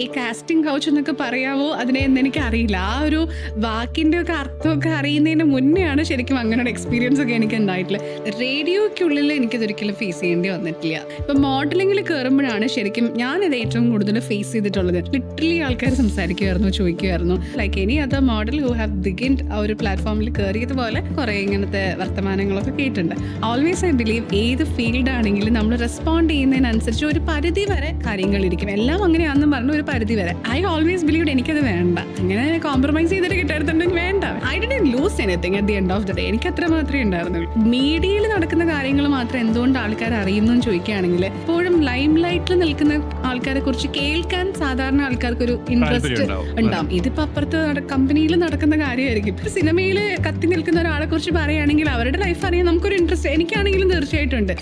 ഈ casting couch എന്നൊക്കെ പറയാവോ അതിനെ എന്ന് എനിക്ക് അറിയില്ല. ആ ഒരു വാക്കിന്റെ ഒക്കെ അർത്ഥമൊക്കെ അറിയുന്നതിന് മുന്നെയാണ് ശരിക്കും അങ്ങനെ ഒരു എക്സ്പീരിയൻസ് ഒക്കെ എനിക്ക് ഉണ്ടായിട്ടുള്ളത്. റേഡിയോയ്ക്കുള്ളിൽ എനിക്കിതൊരിക്കലും ഫേസ് ചെയ്യേണ്ടി വന്നിട്ടില്ല. ഇപ്പൊ മോഡലിംഗിൽ കയറുമ്പോഴാണ് ശരിക്കും ഞാനിത് ഏറ്റവും കൂടുതൽ ഫേസ് ചെയ്തിട്ടുള്ളത്. ലിറ്ററലി ആൾക്കാർ സംസാരിക്കുമായിരുന്നു, ചോദിക്കുമായിരുന്നു like any other model who have beginned ആ ഒരു പ്ലാറ്റ്ഫോമിൽ കയറിയതുപോലെ കുറെ ഇങ്ങനത്തെ വർത്തമാനങ്ങളൊക്കെ കേട്ടിട്ടുണ്ട്. ഓൾവേസ് ഐ ബിലീവ് ഏത് ഫീൽഡ് ആണെങ്കിലും നമ്മൾ റെസ്പോണ്ട് ചെയ്യുന്നതിനനുസരിച്ച് ഒരു പരിധി വരെ കാര്യങ്ങളിരിക്കും. എല്ലാം അങ്ങനെയാണെന്ന് പറഞ്ഞ ഒരു പരിധി വരെ. ഐ ഓൾവേസ് ബിലീവ് എനിക്കത് വേണ്ട, അങ്ങനെ കോംപ്രമൈസ് ചെയ്തിട്ട് കിട്ടാറുണ്ടെങ്കിൽ വേണ്ട. I didn't lose anything at the end of the day. എനിക്ക് അത്ര മാത്രമേ ഉണ്ടായിരുന്നുള്ളൂ. മീഡിയയിൽ നടക്കുന്ന കാര്യങ്ങൾ മാത്രം എന്തുകൊണ്ട് ആൾക്കാർ അറിയുന്നു ചോദിക്കുകയാണെങ്കിൽ എപ്പോഴും ലൈം ലൈറ്റിൽ നിൽക്കുന്ന ആൾക്കാരെ കുറിച്ച് കേൾക്കാൻ സാധാരണ ആൾക്കാർക്കൊരു ഇൻട്രസ്റ്റ് ഉണ്ടാവും. ഇതിപ്പോ അപ്പുറത്ത് കമ്പനിയിൽ നടക്കുന്ന കാര്യമായിരിക്കും. സിനിമയിൽ കത്തി നിൽക്കുന്ന ഒരാളെ കുറിച്ച് പറയുകയാണെങ്കിൽ അവരുടെ ലൈഫ് അറിയാൻ നമുക്കൊരു ഇൻട്രസ്റ്റ് എനിക്കാണെങ്കിലും തീർച്ചയായിട്ടും ഉണ്ട്.